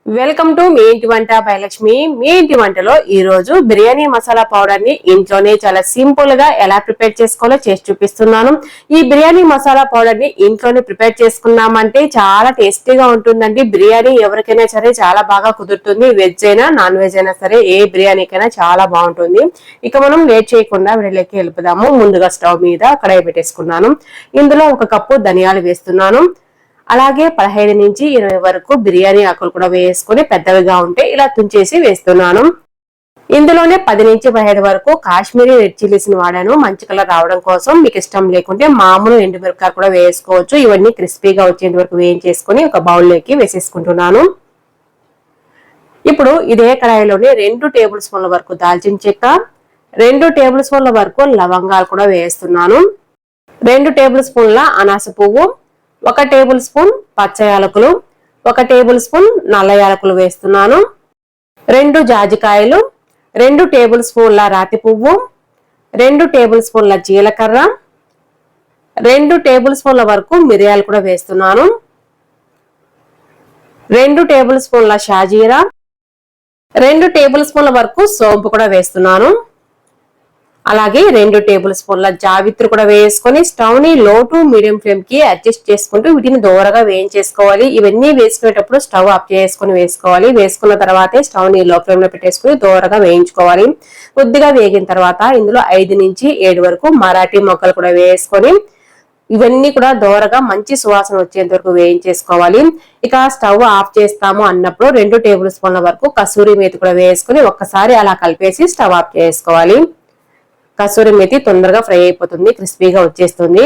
Welcome to me ఇంటి వంట by Lakshmi. మీ ఇంటి వంటలో ఈ రోజు బిర్యానీ మసాలా పౌడర్ ని ఇంట్లోనే చాలా సింపుల్ గా ఎలా ప్రిపేర్ చేసుకోవాలో చేసి చూపిస్తున్నాను. ఈ బిర్యానీ మసాలా పౌడర్ ని ఇంట్లోనే ప్రిపేర్ చేసుకున్నామంటే చాలా టేస్టీగా ఉంటుందండి. బిర్యానీ ఎవరికైనా సరే చాలా బాగా కుదురుతుంది. వెజ్ అయినా నాన్ వెజ్ అయినా సరే ఏ బిర్యానీకైనా చాలా బాగుంటుంది. ఇక మనం లేట్ చేయకుండా వీడియోలోకి వెళ్ళిపోదాము. ముందుగా స్టవ్ మీద కడాయి పెట్టేసుకున్నాను. ఇందులో 1 కప్పు ధనియాలు వేస్తున్నాను. అలాగే 15 నుంచి 20 వరకు బిర్యానీ ఆకులు కూడా వేసుకొని పెద్దవిగా ఉంటే ఇలా తుంచేసి వేస్తున్నాను. ఇందులోనే 10 నుంచి 15 వరకు కాశ్మీరీ రెడ్ చిల్లీస్ ని వాడాను మంచి కలర్ రావడం కోసం. మీకు ఇష్టం లేకుంటే మామూలు ఎండుమిరపకాయలు కూడా వేసుకోవచ్చు. ఇవన్నీ క్రిస్పీగా వచ్చేంత వరకు వేయించేసుకొని ఒక బౌల్లోకి వేసేసుకుంటున్నాను. ఇప్పుడు ఇదే కడాయిలోనే 2 టేబుల్ స్పూన్ల వరకు దాల్చిన చెక్క, 2 టేబుల్ స్పూన్ల వరకు లవంగాలు కూడా వేస్తున్నాను. 2 టేబుల్ స్పూన్ల అనాస పువ్వు, 1 టేబుల్ స్పూన్ పచ్చ యాలకులు, 1 టేబుల్ స్పూన్ నల్ల యాలకులు వేస్తున్నాను. 2 జాజికాయలు, 2 టేబుల్ స్పూన్ల రాతి పువ్వు, 2 టేబుల్ స్పూన్ల జీలకర్ర, 2 టేబుల్ స్పూన్ల వరకు మిరియాలు కూడా వేస్తున్నాను. 2 టేబుల్ స్పూన్ల షాజీరా, 2 టేబుల్ స్పూన్ల వరకు సోంపు కూడా వేస్తున్నాను. అలాగే 2 టేబుల్ స్పూన్ల జావిత్రి కూడా వేసుకొని స్టవ్ ని లో టు మీడియం ఫ్లేమ్ కి అడ్జస్ట్ చేసుకుంటూ వీటిని దూరగా వేయించేసుకోవాలి. ఇవన్నీ వేసుకునేటప్పుడు స్టవ్ ఆఫ్ చేసుకుని వేసుకోవాలి. వేసుకున్న తర్వాతే స్టవ్ ని లో ఫ్లేమ్ లో పెట్టేసుకుని దూరగా వేయించుకోవాలి. కొద్దిగా వేగిన తర్వాత ఇందులో 5 నుంచి 7 వరకు మరాఠీ మొగ్గలు కూడా వేసుకొని ఇవన్నీ కూడా దూరగా మంచి సువాసన వచ్చేంత వరకు వేయించేసుకోవాలి. ఇక స్టవ్ ఆఫ్ చేస్తాము అన్నప్పుడు 2 టేబుల్ స్పూన్ల వరకు కసూరి మేతి కూడా వేసుకొని ఒక్కసారి అలా కలిపేసి స్టవ్ ఆఫ్ చేసుకోవాలి. కసూరి మేతి తొందరగా ఫ్రై అయిపోతుంది, క్రిస్పీగా వచ్చేస్తుంది.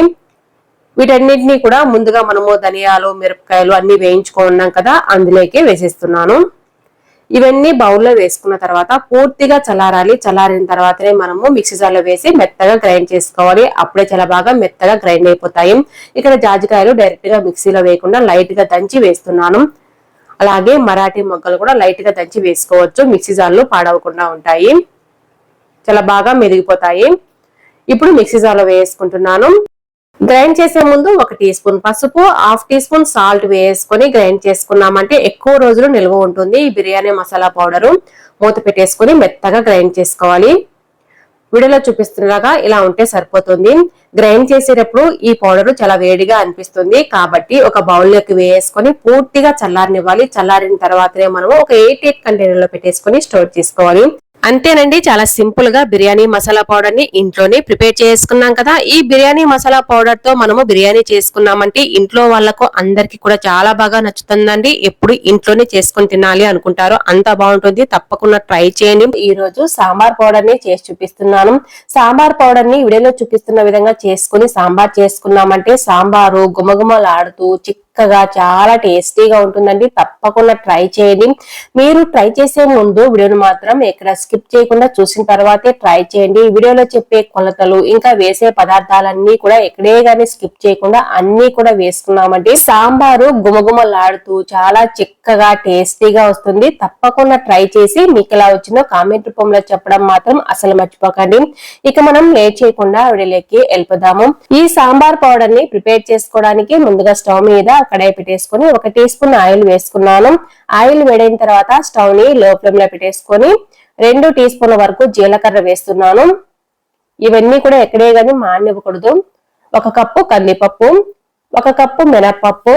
వీటన్నిటిని కూడా ముందుగా మనము ధనియాలు మిరపకాయలు అన్ని వేయించుకున్నాం కదా, అందులోకి వేసేస్తున్నాను. ఇవన్నీ బౌల్లో వేసుకున్న తర్వాత పూర్తిగా చల్లారాలి. చల్లారిన తర్వాతనే మనము మిక్సీ జార్లో వేసి మెత్తగా గ్రైండ్ చేసుకోవాలి. అప్పుడే చాలా బాగా మెత్తగా గ్రైండ్ అయిపోతాయి. ఇక్కడ జాజికాయలు డైరెక్ట్ గా మిక్సీలో వేయకుండా లైట్ గా దంచి వేస్తున్నాను. అలాగే మరాఠీ మొగ్గలు కూడా లైట్ గా దంచి వేసుకోవచ్చు. మిక్సీ జార్లు పాడవకుండా ఉంటాయి, చాలా బాగా మెదిగిపోతాయి. ఇప్పుడు మిక్సీ జార్లో వేసుకుంటున్నాను. గ్రైండ్ చేసే ముందు 1 టీ స్పూన్ పసుపు, 1/2 టీ స్పూన్ సాల్ట్ వేసుకొని గ్రైండ్ చేసుకున్నామంటే ఎక్కువ రోజులు నిల్వ ఉంటుంది. ఈ బిర్యానీ మసాలా పౌడరు మూత పెట్టేసుకొని మెత్తగా గ్రైండ్ చేసుకోవాలి. వీడియోలో చూపిస్తున్నలాగా ఇలా ఉంటే సరిపోతుంది. గ్రైండ్ చేసేటప్పుడు ఈ పౌడర్ చాలా వేడిగా అనిపిస్తుంది కాబట్టి ఒక బౌల్లోకి వేసుకొని పూర్తిగా చల్లారనివ్వాలి. చల్లారిన తర్వాతనే మనము ఒక 8 కంటైనర్ లో పెట్టేసుకొని స్టోర్ చేసుకోవాలి. అంతేనండి, చాలా సింపుల్ గా బిర్యానీ మసాలా పౌడర్ ని ఇంట్లోనే ప్రిపేర్ చేసుకున్నాం కదా. ఈ బిర్యానీ మసాలా పౌడర్ తో మనము బిర్యానీ చేసుకున్నామంటే ఇంట్లో వాళ్ళకు అందరికి కూడా చాలా బాగా నచ్చుతుందండి. ఎప్పుడు ఇంట్లోనే చేసుకుని తినాలి అనుకుంటారు, అంత బాగుంటుంది. తప్పకుండా ట్రై చేయండి. ఈ రోజు సాంబార్ పౌడర్ ని చేసి చూపిస్తున్నాను. సాంబార్ పౌడర్ ని వీడియోలో చూపిస్తున్న విధంగా చేసుకుని సాంబార్ చేసుకున్నామంటే సాంబారు గుమగుమలాడుతూ చక్కగా చాలా టేస్టీగా ఉంటుందండి. తప్పకుండా ట్రై చేయండి. మీరు ట్రై చేసే ముందు వీడియోను మాత్రం ఎక్కడ స్కిప్ చేయకుండా చూసిన తర్వాతే ట్రై చేయండి. వీడియోలో చెప్పే కొలతలు ఇంకా వేసే పదార్థాలన్నీ కూడా ఎక్కడే గానీ స్కిప్ చేయకుండా అన్ని కూడా వేసుకున్నామంటే సాంబారు గుమగుమలాడుతూ చాలా చక్కగా టేస్టీగా వస్తుంది. తప్పకుండా ట్రై చేసి మీకు ఎలా వచ్చిందో కామెంట్ రూపంలో చెప్పడం మాత్రం అసలు మర్చిపోకండి. ఇక మనం లేట్ చేయకుండా వీడియోలోకి వెళ్ళిపోదాము. ఈ సాంబార్ పౌడర్ ని ప్రిపేర్ చేసుకోవడానికి ముందుగా స్టవ్ మీద కడాయి పెట్టేసుకొని 1 టీ స్పూన్ ఆయిల్ వేసుకున్నాను. ఆయిల్ వేడైన తర్వాత స్టవ్ ని లో ఫ్లేమ్ లో పెట్టేసుకొని 2 టీ స్పూన్ల వరకు జీలకర్ర వేస్తున్నాను. ఇవన్నీ కూడా ఎక్కడే గానీ మానివ్వకూడదు. 1 కప్పు కందిపప్పు, 1 కప్పు మినప్పప్పు,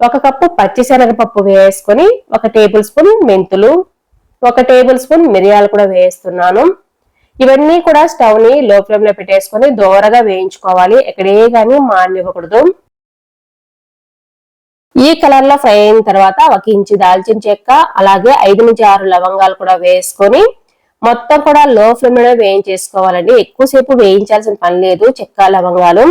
1 కప్పు పచ్చిశనగపప్పు వేసుకొని 1 టేబుల్ స్పూన్ మెంతులు, 1 టేబుల్ స్పూన్ మిరియాలు కూడా వేస్తున్నాను. ఇవన్నీ కూడా స్టవ్ ని లో ఫ్లేమ్ లో పెట్టేసుకొని దోరగా వేయించుకోవాలి. ఎక్కడే గానీ మానివ్వకూడదు. ఈ కలర్ లో ఫ్రై అయిన తర్వాత 1 ఇంచు దాల్చిన చెక్క, అలాగే 5 నుంచి 6 లవంగాలు కూడా వేసుకొని మొత్తం కూడా లో ఫ్లేమ్ లో వేయించేసుకోవాలండి. ఎక్కువసేపు వేయించాల్సిన పని లేదు. చెక్క లవంగాలు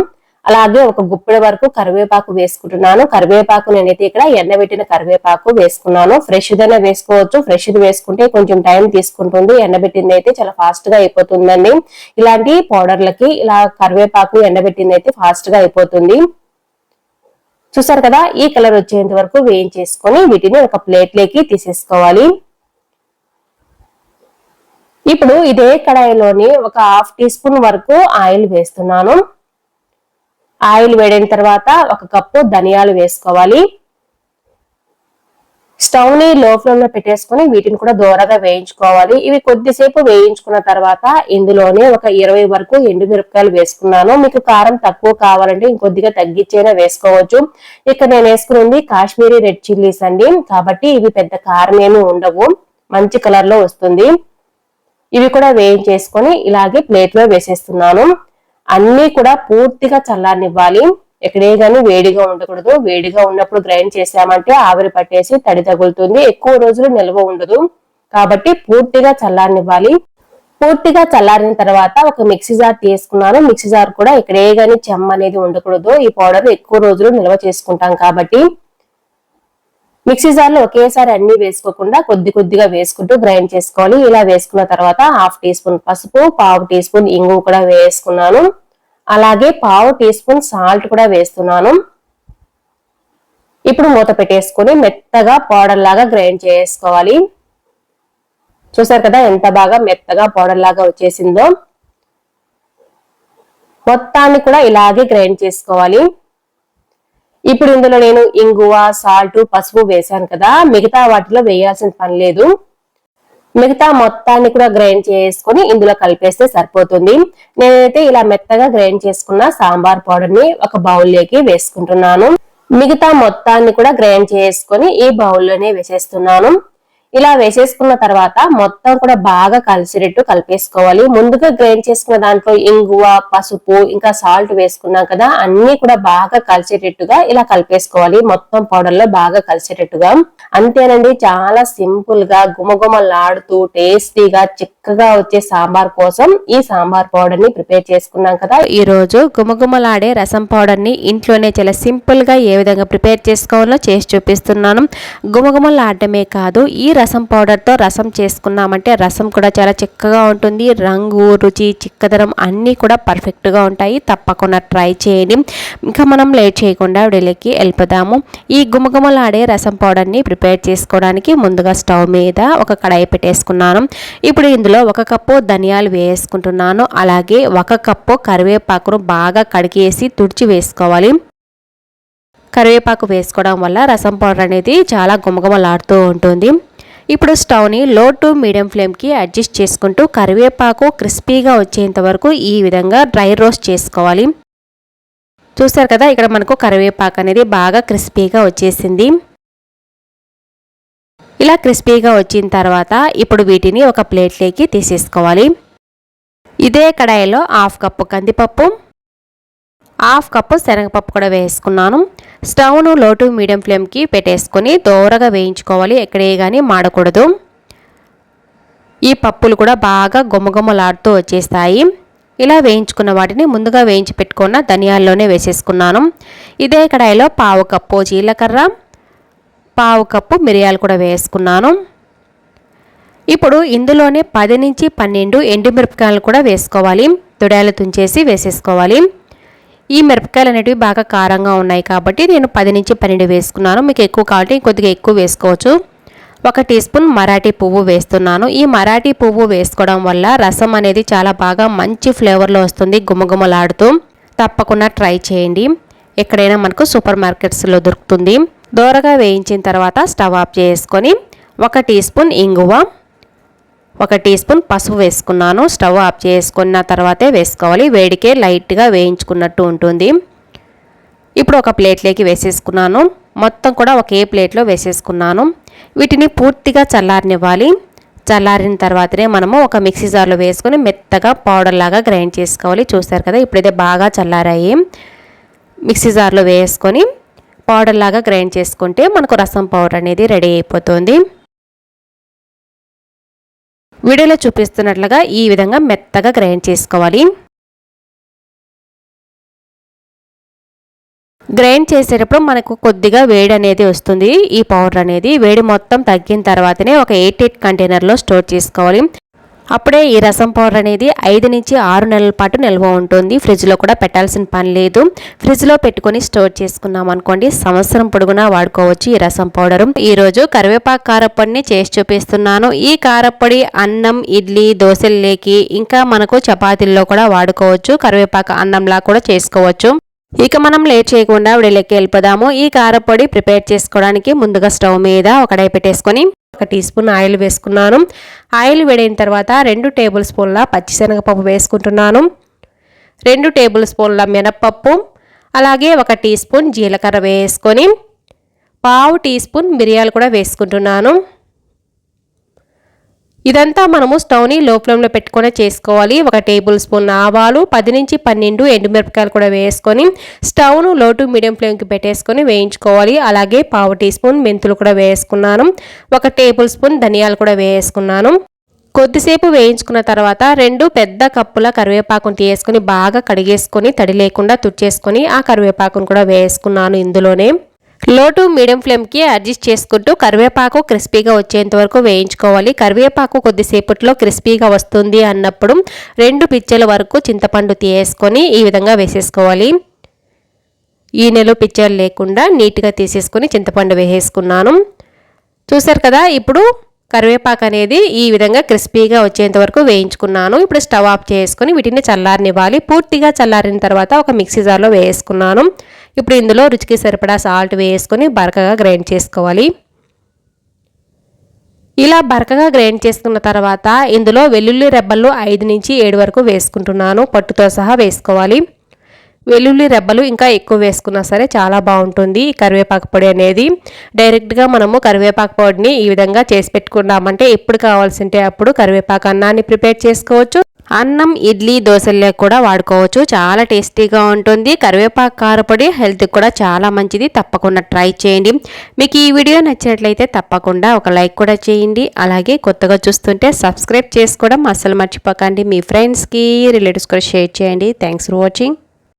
అలాగే 1 గుప్పెడు వరకు కరివేపాకు వేసుకుంటున్నాను. కరివేపాకు నేనైతే ఇక్కడ ఎండబెట్టిన కరివేపాకు వేసుకున్నాను. ఫ్రెష్ దైనా వేసుకోవచ్చు. ఫ్రెష్ వేసుకుంటే కొంచెం టైం తీసుకుంటుంది. ఎండబెట్టింది అయితే చాలా ఫాస్ట్ గా అయిపోతుందండి. ఇలాంటి పౌడర్లకి ఇలా కరివేపాకు ఎండబెట్టింది అయితే ఫాస్ట్ గా అయిపోతుంది. చూసారు కదా, ఈ కలర్ వచ్చేంత వరకు వేయించేసుకొని వీటిని ఒక ప్లేట్ లోకి తీసేసుకోవాలి. ఇప్పుడు ఇదే కడాయిలోని 1/2 టీ స్పూన్ వరకు ఆయిల్ వేస్తున్నాను. ఆయిల్ వేడిన తర్వాత 1 కప్పు ధనియాలు వేసుకోవాలి. స్టవ్ ని లో ఫ్లేమ్ లో పెట్టేసుకుని వీటిని కూడా దూరగా వేయించుకోవాలి. ఇవి కొద్దిసేపు వేయించుకున్న తర్వాత ఇందులోనే ఒక 20 వరకు ఎండుమిరపకాయలు వేసుకున్నాను. మీకు కారం తక్కువ కావాలంటే ఇంకొద్దిగా తగ్గించైనా వేసుకోవచ్చు. ఇక్కడ నేను వేసుకున్నది కాశ్మీరీ రెడ్ చిల్లీస్ అండి, కాబట్టి ఇవి పెద్ద కారం ఏమి ఉండవు, మంచి కలర్ లో వస్తుంది. ఇవి కూడా వేయించేసుకొని ఇలాగే ప్లేట్ లో వేసేస్తున్నాను. అన్ని కూడా పూర్తిగా చల్లారనివ్వాలి. ఎక్కడే గానీ వేడిగా ఉండకూడదు. వేడిగా ఉన్నప్పుడు గ్రైండ్ చేసామంటే ఆవిరి పట్టేసి తడి తగులుతుంది, ఎక్కువ రోజులు నిల్వ ఉండదు. కాబట్టి పూర్తిగా చల్లారనివ్వాలి. పూర్తిగా చల్లారిన తర్వాత ఒక మిక్సీ జార్ తీసుకున్నాను. మిక్సీ జార్ కూడా ఎక్కడే గానీ చెమ్మ అనేది ఉండకూడదు. ఈ పౌడర్ ఎక్కువ రోజులు నిల్వ చేసుకుంటాం కాబట్టి మిక్సీ జార్ లో ఒకేసారి అన్ని వేసుకోకుండా కొద్ది కొద్దిగా వేసుకుంటూ గ్రైండ్ చేసుకోవాలి. ఇలా వేసుకున్న తర్వాత 1/2 టీ స్పూన్ పసుపు, 1/2 టీ స్పూన్ ఇంగు కూడా వేసుకున్నాను. అలాగే 1/2 టీ స్పూన్ సాల్ట్ కూడా వేస్తున్నాను. ఇప్పుడు మూత పెట్టేసుకుని మెత్తగా పౌడర్ లాగా గ్రైండ్ చేసుకోవాలి. చూసారు కదా ఎంత బాగా మెత్తగా పౌడర్ లాగా వచ్చేసిందో. మొత్తాన్ని కూడా ఇలాగే గ్రైండ్ చేసుకోవాలి. ఇప్పుడు ఇందులో నేను ఇంగువ, సాల్ట్, పసుపు వేసాను కదా, మిగతా వాటిలో వేయాల్సిన పని లేదు. మిగతా మొత్తాన్ని కూడా గ్రైండ్ చేసుకుని ఇందులో కలిపేస్తే సరిపోతుంది. నేనైతే ఇలా మెత్తగా గ్రైండ్ చేసుకున్న సాంబార్ పౌడర్ ని ఒక బౌల్లోకి వేసుకుంటున్నాను. మిగతా మొత్తాన్ని కూడా గ్రైండ్ చేసుకుని ఈ బౌల్లోనే వేసేస్తున్నాను. ఇలా వేసేసుకున్న తర్వాత మొత్తం కూడా బాగా కలిసినట్టు కలిపేసుకోవాలి. ముందుగా గ్రైండ్ చేసుకున్న దాంట్లో ఇంగువ, పసుపు ఇంకా సాల్ట్ వేసుకున్నాం కదా, అన్ని కూడా బాగా కలిసేటట్టుగా ఇలా కలిపేసుకోవాలి. మొత్తం పౌడర్ లో బాగా కలిసేటట్టుగా. అంతేనండి, చాలా సింపుల్ గా గుమగుమలాడుతూ టేస్టీగా చిక్కగా వచ్చే సాంబార్ కోసం ఈ సాంబార్ పౌడర్ ని ప్రిపేర్ చేసుకున్నాం కదా. ఈ రోజు గుమగుమలాడే రసం పౌడర్ ని ఇంట్లోనే చాలా సింపుల్ గా ఏ విధంగా ప్రిపేర్ చేసుకోవాలో చేసి చూపిస్తున్నాను. గుమగుమలాడటమే కాదు, ఈ రసం పౌడర్ తో రసం చేసుకున్నామంటే రసం కూడా చాలా చిక్కగా ఉంటుంది. రంగు, రుచి, చిక్కదనం అన్నీ కూడా పర్ఫెక్ట్ గా ఉంటాయి. తప్పకుండా ట్రై చేయండి. ఇంకా మనం లేట్ చేయకుండా వీడియోకి వెళ్ళిపోదాము. ఈ గుమగుమలాడే రసం పౌడర్ ని ప్రిపేర్ చేసుకోవడానికి ముందుగా స్టవ్ మీద ఒక కడాయి పెట్టేసుకున్నాను. ఇప్పుడు ఇందులో 1 కప్పు ధనియాలు వేసుకుంటున్నాను. అలాగే 1 కప్పు కరివేపాకును బాగా కడిగేసి తుడిచి వేసుకోవాలి. కరివేపాకు వేసుకోవడం వల్ల రసం పౌడర్ అనేది చాలా గుమగుమలాడుతూ ఉంటుంది. ఇప్పుడు స్టవ్ని లో టు మీడియం ఫ్లేమ్కి అడ్జస్ట్ చేసుకుంటూ కరివేపాకు క్రిస్పీగా వచ్చేంత వరకు ఈ విధంగా డ్రై రోస్ట్ చేసుకోవాలి. చూస్తారు కదా, ఇక్కడ మనకు కరివేపాకు అనేది బాగా క్రిస్పీగా వచ్చేసింది. ఇలా క్రిస్పీగా వచ్చిన తర్వాత ఇప్పుడు వీటిని ఒక ప్లేట్లోకి తీసేసుకోవాలి. ఇదే కడాయిలో 1/2 కప్పు కందిపప్పు, 1/2 కప్పు శనగపప్పు కూడా వేసుకున్నాను. స్టవ్ను లో టు మీడియం ఫ్లేమ్కి పెట్టేసుకొని దోరగా వేయించుకోవాలి. ఎక్కడే కానీ మాడకూడదు. ఈ పప్పులు కూడా బాగా గుమగుమలాడుతూ వచ్చేస్తాయి. ఇలా వేయించుకున్న వాటిని ముందుగా వేయించి పెట్టుకున్న ధనియాల్లోనే వేసేసుకున్నాను. ఇదే కడాయిలో 1/2 కప్పు జీలకర్ర, 1/2 కప్పు మిరియాలు కూడా వేసుకున్నాను. ఇప్పుడు ఇందులోనే 10 నుంచి 12 ఎండుమిరపకాయలు కూడా వేసుకోవాలి. తొడాలు తుంచేసి వేసేసుకోవాలి. ఈ మిరపకాయలు అనేటివి బాగా కారంగా ఉన్నాయి కాబట్టి నేను 10 నుంచి 12 వేసుకున్నాను. మీకు ఎక్కువ కావాలంటే కొద్దిగా ఎక్కువ వేసుకోవచ్చు. 1 టీ స్పూన్ మరాఠీ పువ్వు వేస్తున్నాను. ఈ మరాఠీ పువ్వు వేసుకోవడం వల్ల రసం అనేది చాలా బాగా మంచి ఫ్లేవర్లో వస్తుంది, గుమగుమలాడుతూ. తప్పకుండా ట్రై చేయండి. ఎక్కడైనా మనకు సూపర్ మార్కెట్స్లో దొరుకుతుంది. దోరగా వేయించిన తర్వాత స్టవ్ ఆఫ్ చేసుకొని 1 టీ స్పూన్ ఇంగువ, 1 టీ స్పూన్ పసుపు వేసుకున్నాను. స్టవ్ ఆఫ్ చేసుకున్న తర్వాతే వేసుకోవాలి. వేడికే లైట్గా వేయించుకున్నట్టు ఉంటుంది. ఇప్పుడు ఒక ప్లేట్లోకి వేసేసుకున్నాను. మొత్తం కూడా ఒకే ప్లేట్లో వేసేసుకున్నాను. వీటిని పూర్తిగా చల్లారనివ్వాలి. చల్లారిన తర్వాతనే మనము ఒక మిక్సీ జార్లో వేసుకొని మెత్తగా పౌడర్ లాగా గ్రైండ్ చేసుకోవాలి. చూస్తారు కదా, ఇప్పుడైతే బాగా చల్లారాయి. మిక్సీ జార్లో వేసుకొని పౌడర్ లాగా గ్రైండ్ చేసుకుంటే మనకు రసం పౌడర్ అనేది రెడీ అయిపోతుంది. వీడియోలో చూపిస్తున్నట్లుగా ఈ విధంగా మెత్తగా గ్రైండ్ చేసుకోవాలి. గ్రైండ్ చేసేటప్పుడు మనకు కొద్దిగా వేడి అనేది వస్తుంది. ఈ పౌడర్ అనేది వేడి మొత్తం తగ్గిన తర్వాతనే ఒక 8 కంటైనర్లో స్టోర్ చేసుకోవాలి. అప్పుడే ఈ రసం పౌడర్ అనేది 5 నుంచి 6 నెలల పాటు నిల్వ ఉంటుంది. ఫ్రిడ్జ్లో కూడా పెట్టాల్సిన పని లేదు. ఫ్రిడ్జ్లో పెట్టుకొని స్టోర్ చేసుకున్నాం అనుకోండి, సంవత్సరం పొడుగునా వాడుకోవచ్చు ఈ రసం పౌడరు. ఈరోజు కరివేపాకు కారప్పొడిని చేసి చూపిస్తున్నాను. ఈ కారప్పొడి అన్నం, ఇడ్లీ, దోశల్లోకి ఇంకా మనకు చపాతీల్లో కూడా వాడుకోవచ్చు. కరివేపాకు అన్నంలా కూడా చేసుకోవచ్చు. ఇక మనం లేట్ చేయకుండా వీడియోలోకి వెళ్ళిపోదాము. ఈ కారపొడి ప్రిపేర్ చేసుకోవడానికి ముందుగా స్టవ్ మీద ఒక కడాయి పెట్టేసుకొని 1 టీ స్పూన్ ఆయిల్ వేసుకున్నాను. ఆయిల్ వేడిన తర్వాత 2 టేబుల్ స్పూన్ల పచ్చిశనగపప్పు వేసుకుంటున్నాను. 2 టేబుల్ స్పూన్ల మినపప్పు, అలాగే 1 టీ స్పూన్ జీలకర్ర వేసుకొని 1/2 టీ స్పూన్ మిరియాలు కూడా వేసుకుంటున్నాను. ఇదంతా మనము స్టవ్ని లో ఫ్లేమ్లో పెట్టుకొని చేసుకోవాలి. 1 టేబుల్ స్పూన్ ఆవాలు, 10 నుంచి 12 ఎండుమిరపకాయలు కూడా వేసుకొని స్టవ్ను లో టు మీడియం ఫ్లేమ్కి పెట్టేసుకొని వేయించుకోవాలి. అలాగే 1/2 టీ స్పూన్ మెంతులు కూడా వేసుకున్నాను. 1 టేబుల్ స్పూన్ ధనియాలు కూడా వేసుకున్నాను. కొద్దిసేపు వేయించుకున్న తర్వాత 2 పెద్ద కప్పుల కరివేపాకును తీసుకొని బాగా కడిగేసుకొని తడి లేకుండా తుడిచేసుకొని ఆ కరివేపాకును కూడా వేసుకున్నాను. ఇందులోనే లో టు మీడియం ఫ్లేమ్కి అడ్జస్ట్ చేసుకుంటూ కరివేపాకు క్రిస్పీగా వచ్చేంత వరకు వేయించుకోవాలి. కరివేపాకు కొద్దిసేపట్లో క్రిస్పీగా వస్తుంది అన్నప్పుడు 2 పిచ్చల వరకు చింతపండు తీసుకొని ఈ విధంగా వేసేసుకోవాలి. ఈనెలు పిచ్చలు లేకుండా నీట్గా తీసేసుకొని చింతపండు వేసేసుకున్నాను. చూసారు కదా, ఇప్పుడు కరివేపాకు అనేది ఈ విధంగా క్రిస్పీగా వచ్చేంత వరకు వేయించుకున్నాను. ఇప్పుడు స్టవ్ ఆఫ్ చేసుకొని వీటిని చల్లారనివ్వాలి. పూర్తిగా చల్లారిన తర్వాత ఒక మిక్సీ జార్లో వేసుకున్నాను. ఇప్పుడు ఇందులో రుచికి సరిపడా సాల్ట్ వేసుకొని బరకగా గ్రైండ్ చేసుకోవాలి. ఇలా బరకగా గ్రైండ్ చేసుకున్న తర్వాత ఇందులో వెల్లుల్లి రెబ్బలు 5 నుంచి 7 వరకు వేసుకుంటున్నాను. పట్టుతో సహా వేసుకోవాలి. వెల్లుల్లి రెబ్బలు ఇంకా ఎక్కువ వేసుకున్నా సరే చాలా బాగుంటుంది ఈ కరివేపాకు పొడి అనేది. డైరెక్ట్గా మనము కరివేపాకు పొడిని ఈ విధంగా చేసి పెట్టుకున్నామంటే ఎప్పుడు కావాల్సింటే అప్పుడు కరివేపాకు అన్నాన్ని ప్రిపేర్ చేసుకోవచ్చు. అన్నం, ఇడ్లీ, దోశల్లో కూడా వాడుకోవచ్చు. చాలా టేస్టీగా ఉంటుంది. కరివేపాకు కారపొడి హెల్త్కి కూడా చాలా మంచిది. తప్పకుండా ట్రై చేయండి. మీకు ఈ వీడియో నచ్చినట్లయితే తప్పకుండా ఒక లైక్ కూడా చేయండి. అలాగే కొత్తగా చూస్తుంటే సబ్స్క్రైబ్ చేసుకోవడం అస్సలు మర్చిపోకండి. మీ ఫ్రెండ్స్కి, రిలేటివ్స్ కూడా షేర్ చేయండి. Thanks for watching.